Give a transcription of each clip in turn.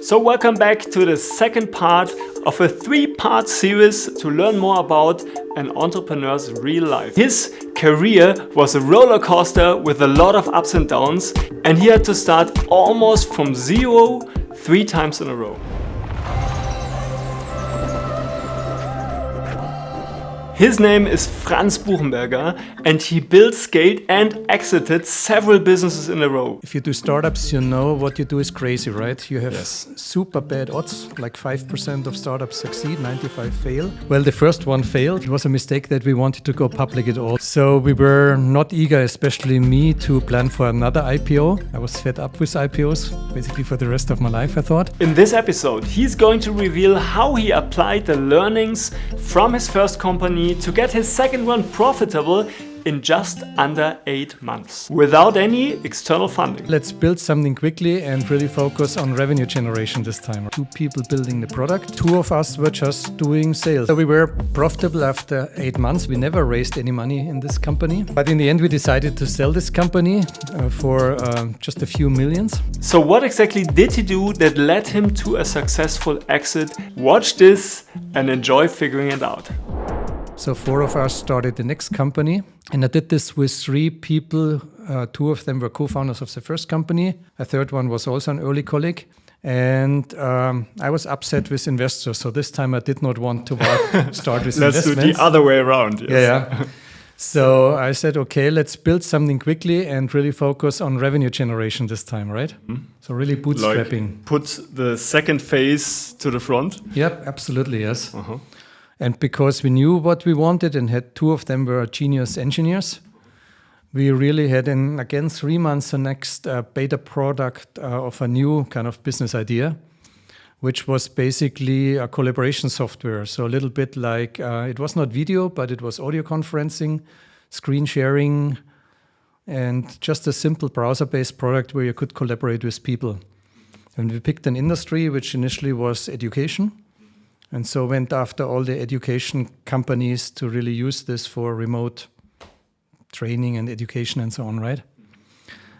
So welcome back to the second part of a 3-part series to learn more about an entrepreneur's real life. His career was a roller coaster with a lot of ups and downs, and he had to start almost from zero 3 times in a row. His name is Franz Buchenberger, and he built, scaled and exited several businesses in a row. If you do startups, you know what you do is crazy, right? You have super bad odds, like 5% of startups succeed, 95 fail. Well, the first one failed. It was a mistake that we wanted to go public at all. So we were not eager, especially me, to plan for another IPO. I was fed up with IPOs, basically for the rest of my life, I thought. In this episode, he's going to reveal how he applied the learnings from his first company to get his second one profitable in just under 8 months, without any external funding. Let's build something quickly and really focus on revenue generation this time. 2 people building the product, 2 of us were just doing sales. So we were profitable after 8 months. We never raised any money in this company. But in the end, we decided to sell this company for just a few millions. So what exactly did he do that led him to a successful exit? Watch this and enjoy figuring it out. So 4 of us started the next company, and I did this with 3 people. 2 of them were co-founders of the first company. A third one was also an early colleague. And I was upset with investors. So this time I did not want to start with Let's investments. do the other way around. Yes. Yeah. So I said, okay, let's build something quickly and really focus on revenue generation this time, right? Mm-hmm. So really bootstrapping. Like put the second phase to the front? Yep, absolutely, yes. Uh-huh. And because we knew what we wanted and had 2 of them were genius engineers, we really had in, again, 3 months the next beta product of a new kind of business idea, which was basically a collaboration software. So a little bit like, it was not video, but it was audio conferencing, screen sharing, and just a simple browser-based product where you could collaborate with people. And we picked an industry which initially was education. And so went after all the education companies to really use this for remote training and education and so on, right?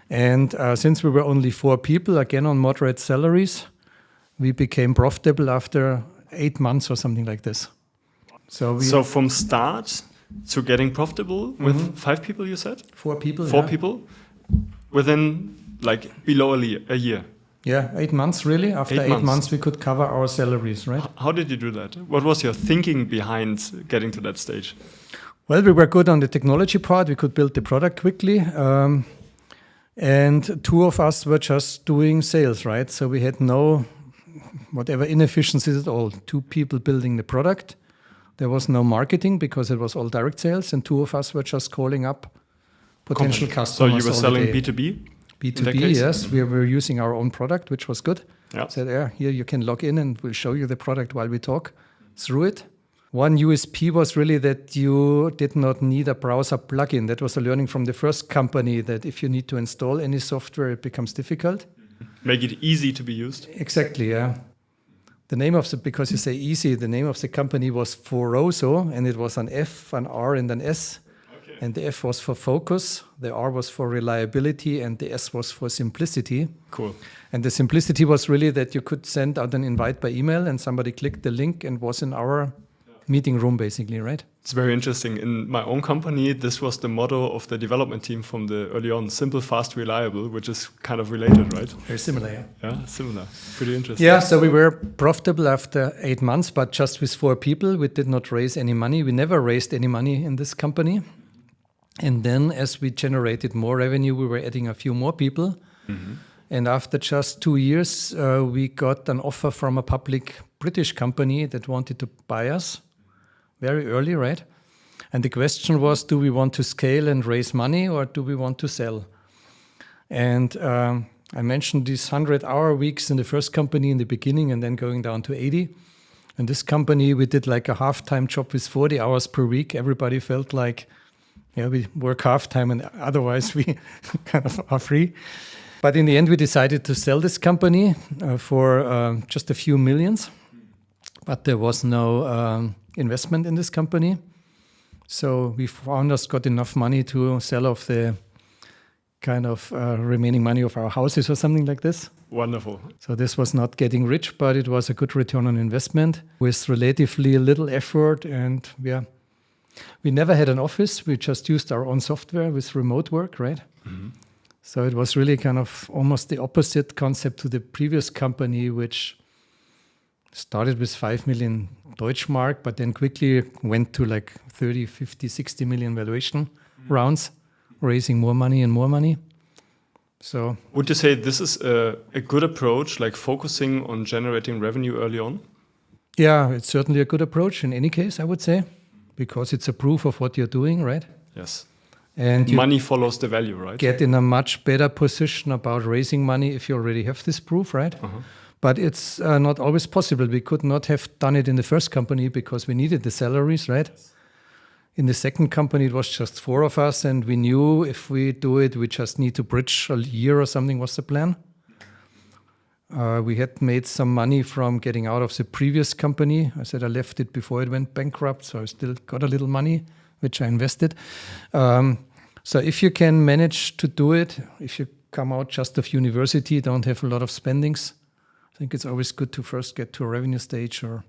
And since we were only 4 people, again on moderate salaries, we became profitable after 8 months or something like this. So from start to getting profitable with 5 people, you said? 4 people. 4 people within like below a year. Yeah, 8 months really. After 8 months, we could cover our salaries, right? How did you do that? What was your thinking behind getting to that stage? Well, we were good on the technology part. We could build the product quickly. And 2 of us were just doing sales, right? So we had no whatever inefficiencies at all. 2 people building the product. There was no marketing because it was all direct sales. And 2 of us were just calling up potential customers. So you were selling B2B? B2B, yes. We were using our own product, which was good. Yeah. Said, here you can log in and we'll show you the product while we talk through it. One USP was really that you did not need a browser plugin. That was a learning from the first company, that if you need to install any software, it becomes difficult. Make it easy to be used. Exactly, yeah. The name of because you say easy, the name of the company was Foroso, and it was an F, an R, and an S. And the F was for focus, the R was for reliability, and the S was for simplicity. Cool. And the simplicity was really that you could send out an invite by email and somebody clicked the link and was in our meeting room, basically, right? It's very interesting. In my own company, this was the motto of the development team from the early on: simple, fast, reliable, which is kind of related, right? Very similar, yeah. Yeah, similar. Pretty interesting. Yeah, so we were profitable after 8 months, but just with 4 people. We did not raise any money. We never raised any money in this company. And then as we generated more revenue, we were adding a few more people. Mm-hmm. And after just 2 years, we got an offer from a public British company that wanted to buy us very early, right? And the question was, do we want to scale and raise money or do we want to sell? And I mentioned these 100-hour weeks in the first company in the beginning and then going down to 80. And this company, we did like a half-time job with 40 hours per week. Everybody felt like, we work half-time and otherwise we kind of are free. But in the end, we decided to sell this company for just a few millions. But there was no investment in this company. So we founders got enough money to sell off the kind of remaining money of our houses or something like this. Wonderful. So this was not getting rich, but it was a good return on investment with relatively little effort. And we never had an office. We just used our own software with remote work, right? Mm-hmm. So it was really kind of almost the opposite concept to the previous company, which started with 5 million Deutschmark, but then quickly went to like 30, 50, 60 million valuation rounds, raising more money and more money. So, would you say this is a good approach, like focusing on generating revenue early on? Yeah, it's certainly a good approach in any case, I would say, because it's a proof of what you're doing, right? Yes. And money follows the value, right? Get in a much better position about raising money if you already have this proof, right? Uh-huh. But it's not always possible. We could not have done it in the first company because we needed the salaries, right? In the second company, it was just 4 of us, and we knew if we do it, we just need to bridge a year or something was the plan. We had made some money from getting out of the previous company. I said I left it before it went bankrupt, so I still got a little money, which I invested. So if you can manage to do it, if you come out just of university, don't have a lot of spendings, I think it's always good to first get to a revenue stage, or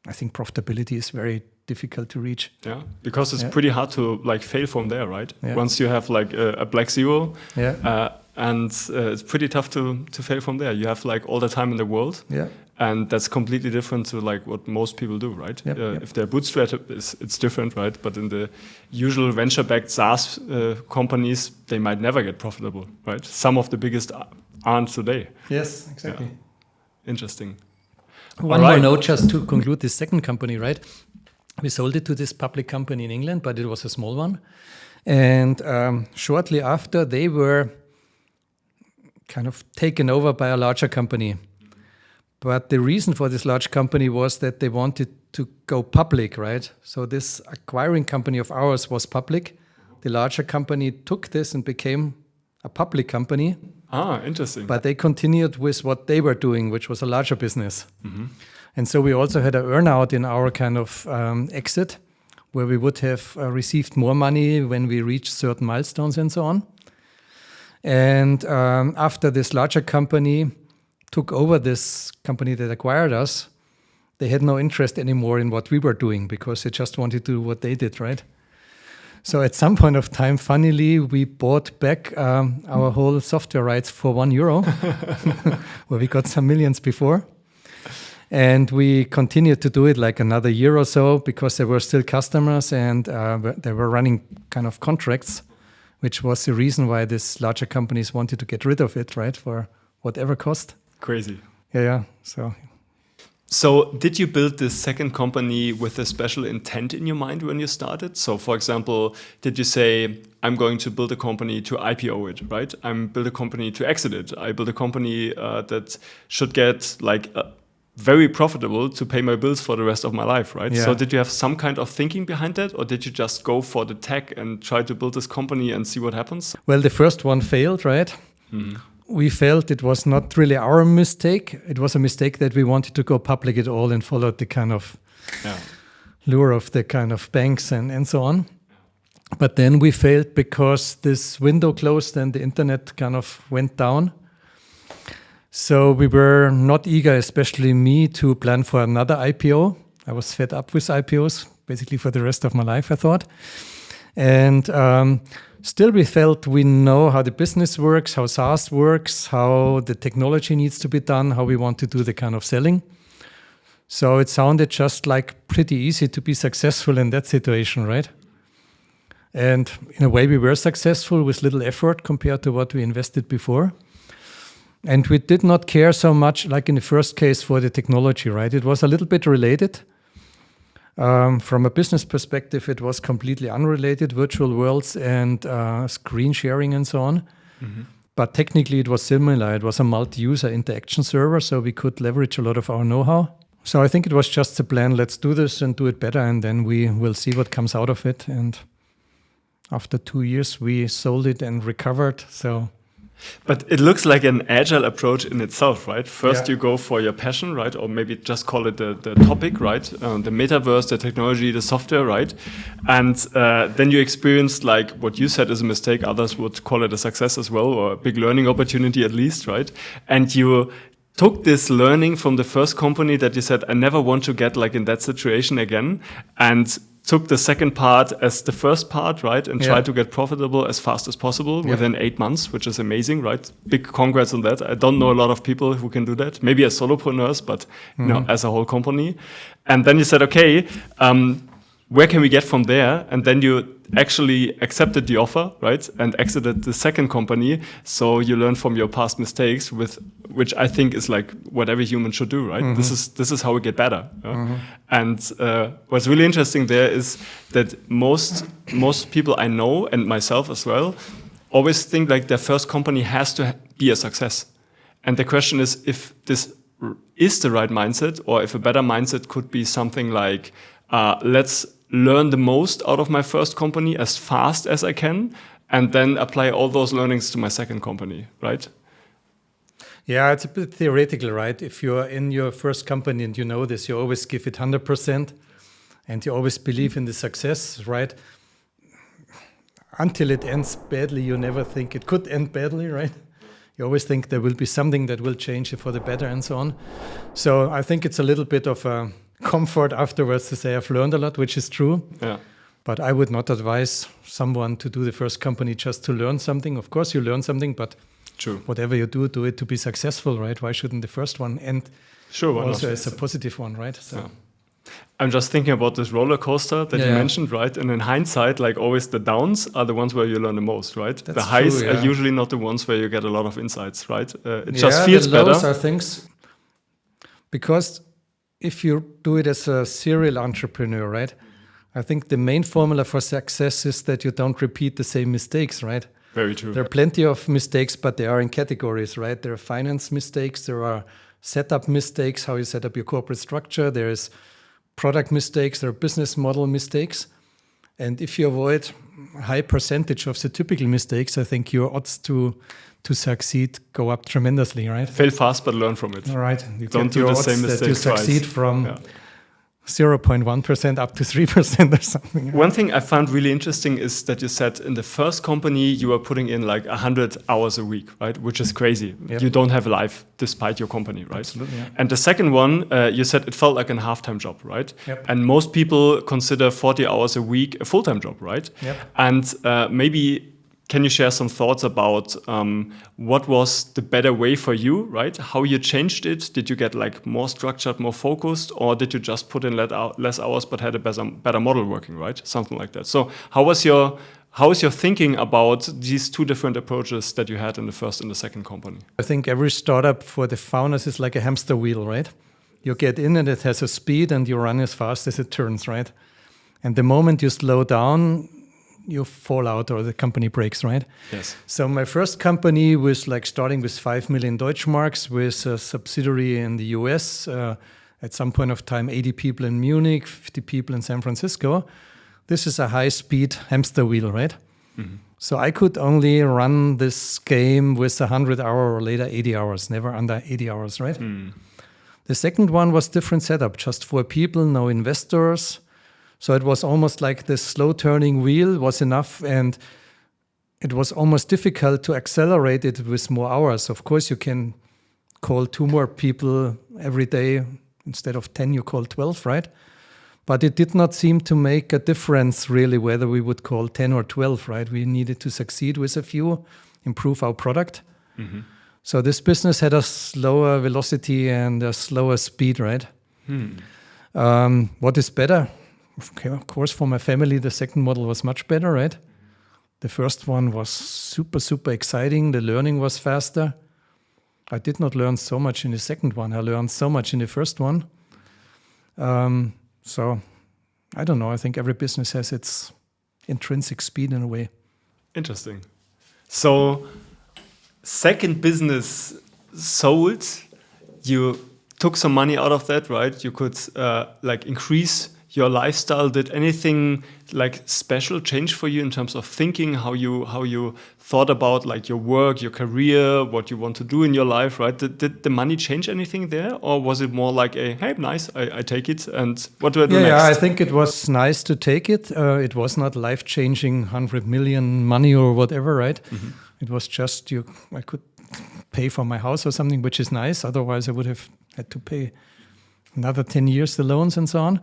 I think profitability is very difficult to reach. Yeah, because it's pretty hard to like fail from there, right? Yeah. Once you have like a black zero, yeah. And it's pretty tough to fail from there. You have like all the time in the world, yeah. And that's completely different to like what most people do, right? Yep. If they're bootstrapped, it's different, right? But in the usual venture-backed SaaS companies, they might never get profitable, right? Some of the biggest aren't today. Yes, exactly. Yeah. Interesting. One more note just to conclude this second company, right? We sold it to this public company in England, but it was a small one. And shortly after, they were kind of taken over by a larger company. But the reason for this large company was that they wanted to go public, right? So this acquiring company of ours was public. The larger company took this and became a public company. Ah, interesting. But they continued with what they were doing, which was a larger business. Mm-hmm. And so we also had an earn-out in our kind of exit, where we would have received more money when we reached certain milestones and so on. And after this larger company took over this company that acquired us, they had no interest anymore in what we were doing because they just wanted to do what they did, right? So at some point of time, funnily, we bought back our whole software rights for €1, where we got some millions before. And we continued to do it like another year or so because there were still customers and they were running kind of contracts, which was the reason why these larger companies wanted to get rid of it, right, for whatever cost. Crazy. Yeah. So did you build this second company with a special intent in your mind when you started? So for example, did you say, I'm going to build a company to IPO it, right? I'm build a company to exit it. I build a company that should get like very profitable to pay my bills for the rest of my life, right? Yeah. So did you have some kind of thinking behind that, or did you just go for the tech and try to build this company and see what happens? Well, the first one failed, right? Mm-hmm. We felt it was not really our mistake. It was a mistake that we wanted to go public at all and followed the kind of lure of the kind of banks and so on. But then we failed because this window closed and the internet kind of went down. So we were not eager, especially me, to plan for another IPO. I was fed up with IPOs, basically for the rest of my life, I thought. And still we felt we know how the business works, how SaaS works, how the technology needs to be done, how we want to do the kind of selling. So it sounded just like pretty easy to be successful in that situation, right? And in a way we were successful with little effort compared to what we invested before. And we did not care so much, like in the first case, for the technology, right? It was a little bit related. From a business perspective, it was completely unrelated, virtual worlds and screen sharing and so on. Mm-hmm. But technically, it was similar. It was a multi-user interaction server, so we could leverage a lot of our know-how. So I think it was just the plan, let's do this and do it better, and then we will see what comes out of it. And after 2 years, we sold it and recovered. So But it looks like an agile approach in itself, right? First, Yeah. you go for your passion, right? Or maybe just call it the topic, right? The metaverse, the technology, the software, right? And then you experience like what you said is a mistake. Others would call it a success as well, or a big learning opportunity at least, right? And you took this learning from the first company that you said, I never want to get like in that situation again. And took the second part as the first part, right? And tried to get profitable as fast as possible within 8 months, which is amazing, right? Big congrats on that. I don't know a lot of people who can do that. Maybe as solopreneurs, but you know, as a whole company. And then you said, okay, where can we get from there? And then you actually accepted the offer, right? And exited the second company. So you learn from your past mistakes, which I think is like what every human should do, right? This is how we get better. And what's really interesting there is that most people I know, and myself as well, always think like their first company has to be a success. And the question is if this is the right mindset, or if a better mindset could be something like, let's learn the most out of my first company as fast as I can, and then apply all those learnings to my second company, right? Yeah, it's a bit theoretical, right? If you're in your first company and you know this, you always give it 100% and you always believe in the success, right? Until it ends badly, you never think it could end badly, right? You always think there will be something that will change it for the better and so on. So I think it's a little bit of a comfort afterwards to say I've learned a lot, which is true. Yeah. But I would not advise someone to do the first company just to learn something. Of course, you learn something, but True. whatever you do, do it to be successful, right? Why shouldn't the first one end also as a positive one, right? So. Yeah. I'm just thinking about this roller coaster that you mentioned, right? And in hindsight, like always the downs are the ones where you learn the most, right? That's the highs true, yeah. are usually not the ones where you get a lot of insights, right? It just feels the lows better. are things, because if you do it as a serial entrepreneur, right? I think the main formula for success is that you don't repeat the same mistakes, right? Very true. There are plenty of mistakes, but they are in categories, right? There are finance mistakes, there are setup mistakes, how you set up your corporate structure, there is product mistakes, there are business model mistakes. And if you avoid a high percentage of the typical mistakes, I think your odds to succeed go up tremendously, right? Fail fast, but learn from it. All right. You Don't do the same mistake that you succeed twice. from 0.1% up to 3% or something. One thing I found really interesting is that you said in the first company you were putting in like 100 hours a week, right? Which is crazy. Yep. You don't have a life despite your company, right? Absolutely, yeah. And the second one, you said it felt like a half-time job, right? Yep. And most people consider 40 hours a week a full-time job, right? Yep. And maybe can you share some thoughts about what was the better way for you, right? How you changed it? Did you get like more structured, more focused, or did you just put in less hours but had a better model working, right? Something like that. So how is your thinking about these two different approaches that you had in the first and the second company? I think every startup for the founders is like a hamster wheel, right? You get in and it has a speed and you run as fast as it turns, right? And the moment you slow down, you fall out or the company breaks, right? Yes. So my first company was like starting with 5 million Deutschmarks with a subsidiary in the US. At some point of time, 80 people in Munich, 50 people in San Francisco. This is a high-speed hamster wheel, right? Mm-hmm. So I could only run this game with 100 hours or later 80 hours, never under 80 hours, right? Mm. The second one was different setup, just 4 people, no investors. So it was almost like this slow turning wheel was enough, and it was almost difficult to accelerate it with more hours. Of course, you can call 2 more people every day. Instead of 10, you call 12, right? But it did not seem to make a difference really whether we would call 10 or 12, right? We needed to succeed with a few, improve our product. Mm-hmm. So this business had a slower velocity and a slower speed, right? What is better? Okay, of course, for my family, the second model was much better, right? The first one was super, super exciting. The learning was faster. I did not learn so much in the second one. I learned so much in the first one. So, I don't know. I think every business has its intrinsic speed in a way. Interesting. So, second business sold. You took some money out of that, right? You could increase your lifestyle, did anything like special change for you in terms of thinking, how you thought about like your work, your career, what you want to do in your life, right? Did the money change anything there, or was it more like a hey, nice, I take it, and what do I do next? Yeah, I think it was nice to take it. It was not life-changing, 100 million money or whatever, right? It was just I could pay for my house or something, which is nice. Otherwise, I would have had to pay another 10 years the loans and so on.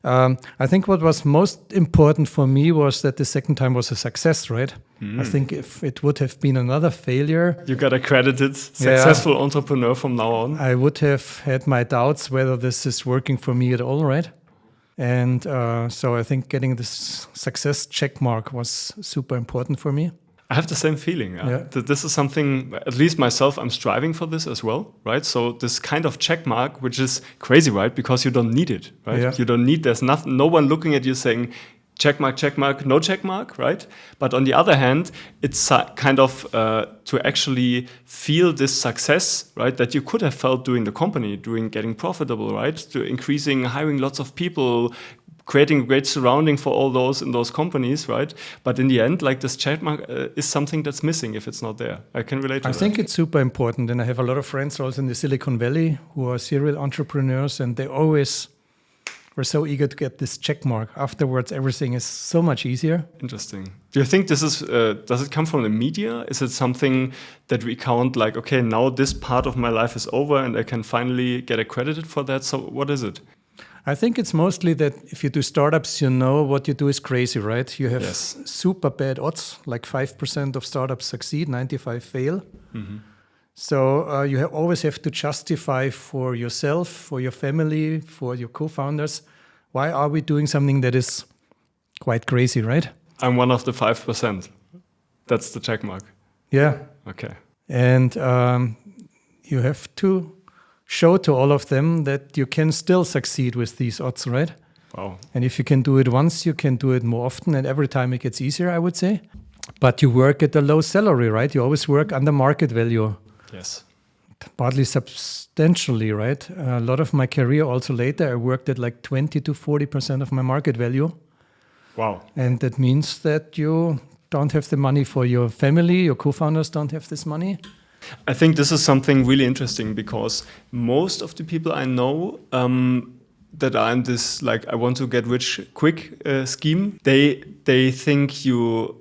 I think what was most important for me was that the second time was a success, right? I think if it would have been another failure, you got accredited successful entrepreneur from now on. I would have had my doubts whether this is working for me at all, right? And so I think getting this success check mark was super important for me. I have the same feeling. That this is something, at least myself, I'm striving for this as well, right? So this kind of check mark, which is crazy, right? Because you don't need it, right? Yeah. You don't need, there's nothing, no one looking at you saying, check mark, no check mark, right? But on the other hand, it's kind of to actually feel this success, right? That you could have felt doing the company, getting profitable, right? To increasing, hiring lots of people, creating a great surrounding for all those in those companies, right? But in the end, like this check mark is something that's missing if it's not there. I can relate to that. I think it's super important. And I have a lot of friends also in the Silicon Valley who are serial entrepreneurs, and they always were so eager to get this check mark. Afterwards, everything is so much easier. Interesting. Do you think this is, does it come from the media? Is it something that we count like, okay, now this part of my life is over and I can finally get accredited for that? So what is it? I think it's mostly that if you do startups, you know what you do is crazy, right? You have super bad odds, like 5% of startups succeed, 95 fail. So you always have to justify for yourself, for your family, for your co-founders, why are we doing something that is quite crazy, right? I'm one of the 5%. That's the check mark. Yeah. Okay. And you have to show to all of them that you can still succeed with these odds, right? Wow. And if you can do it once, you can do it more often, and every time it gets easier, I would say. But you work at a low salary, right? You always work under market value. Yes. Partly substantially, right? A lot of my career also later, I worked at like 20 to 40% of my market value. Wow. And that means that you don't have the money for your family, your co-founders don't have this money. I think this is something really interesting because most of the people I know that are in this like I want to get rich quick scheme, they think you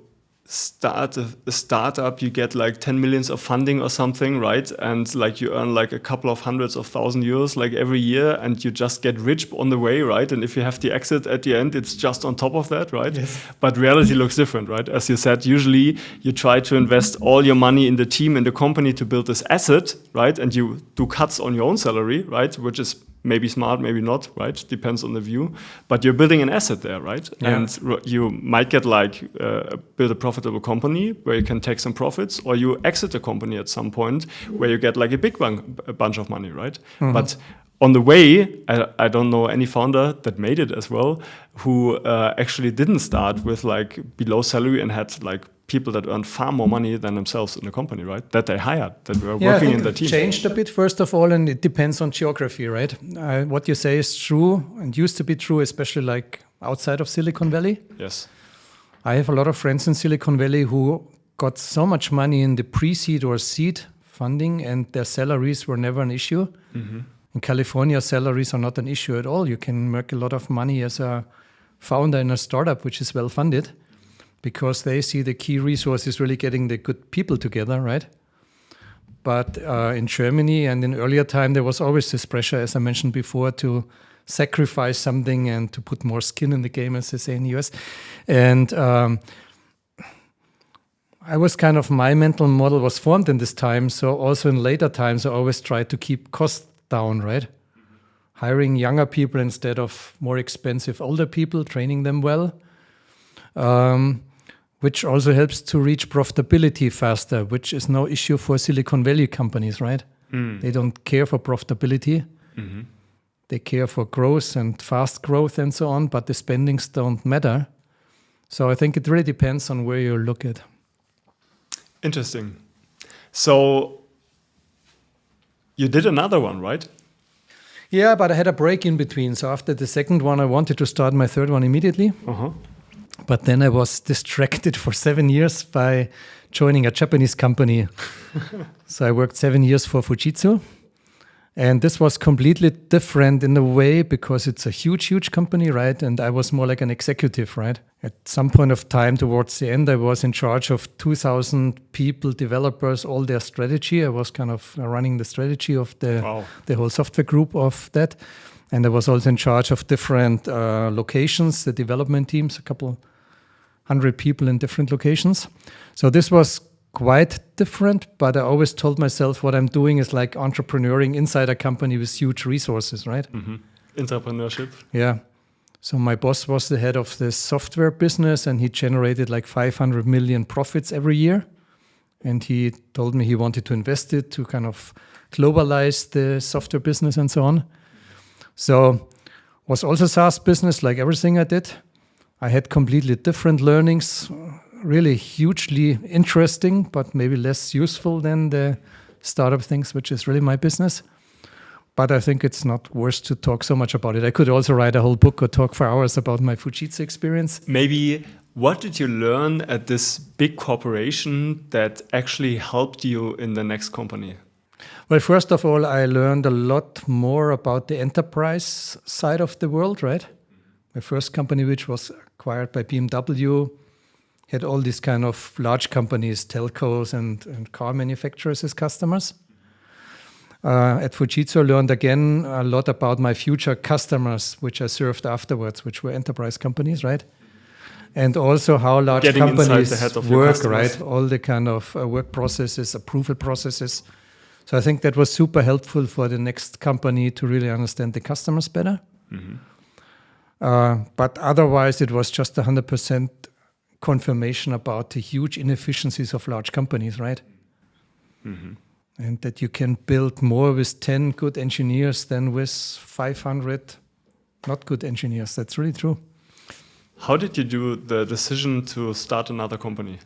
start a startup, you get like 10 millions of funding or something, right? And like you earn like a couple of hundreds of €1,000 like every year, and you just get rich on the way, right? And if you have the exit at the end, it's just on top of that, right? Yes. But reality looks different, right? As you said, usually you try to invest all your money in the team, in the company to build this asset, right? And you do cuts on your own salary, right? Which is maybe smart, maybe not, right? Depends on the view. But you're building an asset there, right? Yeah. And you might get like build a profitable company where you can take some profits, or you exit the company at some point where you get like a bunch of money, right? But on the way, I don't know any founder that made it as well, who actually didn't start with like below salary and had like people that earned far more money than themselves in the company, right? That they hired, that were working in the team. It changed a bit, first of all, and it depends on geography, right? What you say is true and used to be true, especially like outside of Silicon Valley. Yes. I have a lot of friends in Silicon Valley who got so much money in the pre-seed or seed funding, and their salaries were never an issue. In California, salaries are not an issue at all. You can make a lot of money as a founder in a startup which is well funded, because they see the key resource is really getting the good people together, right? But in Germany and in earlier time, there was always this pressure, as I mentioned before, to sacrifice something and to put more skin in the game, as they say in the US. And I was kind of, my mental model was formed in this time. So also in later times, I always tried to keep costs down, right? Hiring younger people instead of more expensive older people, training them well. Which also helps to reach profitability faster, which is no issue for Silicon Valley companies, right? They don't care for profitability. They care for growth and fast growth and so on, but the spendings don't matter. So I think it really depends on where you look at. Interesting. So you did another one, right? Yeah, but I had a break in between. So after the second one, I wanted to start my third one immediately. But then I was distracted for 7 years by joining a Japanese company. So I worked 7 years for Fujitsu. And this was completely different in a way because it's a huge, huge company, right? And I was more like an executive, right? At some point of time towards the end, I was in charge of 2,000 people, developers, all their strategy. I was kind of running the strategy of the whole software group of that. And I was also in charge of different locations, the development teams, a couple 100 people in different locations. So this was quite different, but I always told myself what I'm doing is like entrepreneuring inside a company with huge resources, right? Entrepreneurship. Yeah. So my boss was the head of the software business and he generated like 500 million profits every year. And he told me he wanted to invest it to kind of globalize the software business and so on. So was also SaaS business like everything I did. I had completely different learnings, really hugely interesting, but maybe less useful than the startup things, which is really my business. But I think it's not worth to talk so much about it. I could also write a whole book or talk for hours about my Fujitsu experience. Maybe what did you learn at this big corporation that actually helped you in the next company? Well, first of all, I learned a lot more about the enterprise side of the world, right? My first company, which was acquired by BMW, had all these kind of large companies, telcos and car manufacturers as customers. At Fujitsu, I learned again a lot about my future customers, which I served afterwards, which were enterprise companies, right? And also how large Getting companies inside the head of work, right? All the kind of work processes, approval processes. So I think that was super helpful for the next company to really understand the customers better. But otherwise, it was just 100% confirmation about the huge inefficiencies of large companies, right? And that you can build more with 10 good engineers than with 500 not good engineers. That's really true. How did you do the decision to start another company?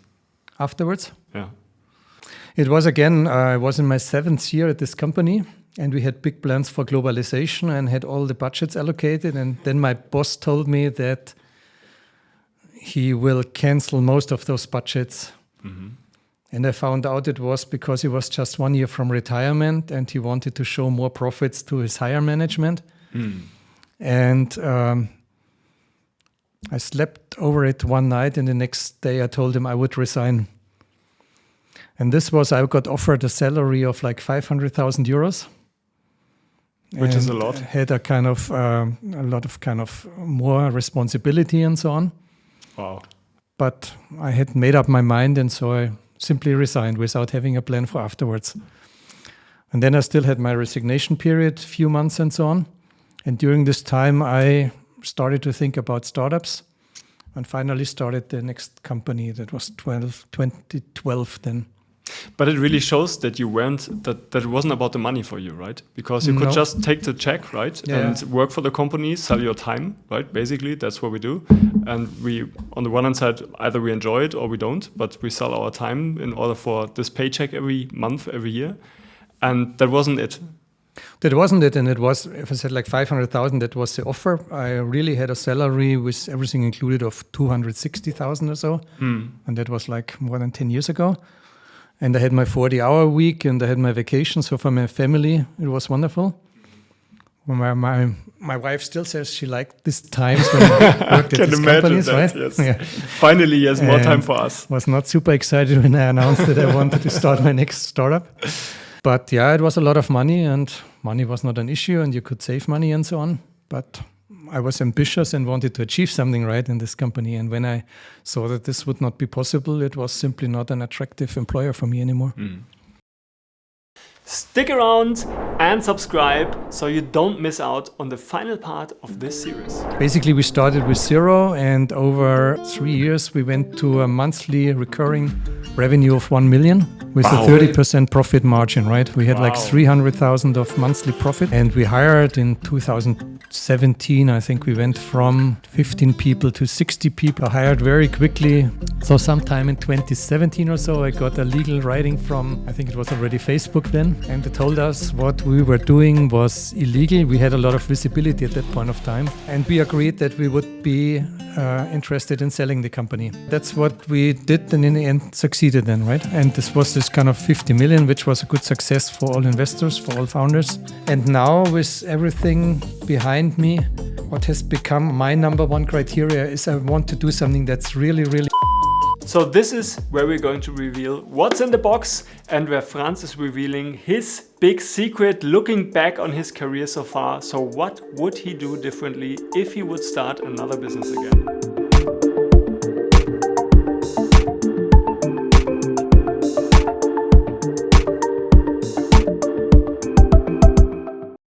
Afterwards? Yeah. It was again, I was in my 7th year at this company and we had big plans for globalization and had all the budgets allocated. And then my boss told me that he will cancel most of those budgets. And I found out it was because he was just 1 year from retirement and he wanted to show more profits to his higher management. And I slept over it one night and the next day I told him I would resign. And this was, I got offered a salary of like 500,000 euros. Which is a lot. Had a kind of, a lot of kind of more responsibility and so on. Wow. But I had made up my mind and so I simply resigned without having a plan for afterwards. And then I still had my resignation period, few months and so on. And during this time, I started to think about startups and finally started the next company. That was 2012 then. But it really shows that you weren't, that it wasn't about the money for you, right? Because you could just take the check, right? And work for the company, sell your time, right? Basically, that's what we do. And we, on the one hand side, either we enjoy it or we don't, but we sell our time in order for this paycheck every month, every year. And that wasn't it. That wasn't it. And it was, if I said like 500,000, that was the offer. I really had a salary with everything included of 260,000 or so. And that was like more than 10 years ago. And I had my 40-hour week and I had my vacation. So for my family, it was wonderful. My wife still says she liked these times when I worked at these companies, right? Yes. Yeah. Finally, he has more time for us. Was not super excited when I announced that I wanted to start my next startup. But yeah, it was a lot of money and money was not an issue and you could save money and so on. But I was ambitious and wanted to achieve something right in this company. And when I saw that this would not be possible, it was simply not an attractive employer for me anymore. Stick around and subscribe so you don't miss out on the final part of this series. Basically, we started with 0 and over 3 years, we went to a monthly recurring revenue of 1 million with a 30% profit margin, right? We had like 300,000 of monthly profit and we hired in 2013 2017, I think we went from 15 people to 60 people, hired very quickly. So sometime in 2017 or so, I got a legal writing from, I think it was already Facebook then, and they told us what we were doing was illegal. We had a lot of visibility at that point of time, and we agreed that we would be interested in selling the company. That's what we did, and in the end succeeded then, right? And this was this kind of 50 million, which was a good success for all investors, for all founders. And now with everything behind me, what has become my number one criteria is I want to do something that's really, really. So this is where we're going to reveal what's in the box and where Franz is revealing his big secret, looking back on his career so far. So what would he do differently if he would start another business again?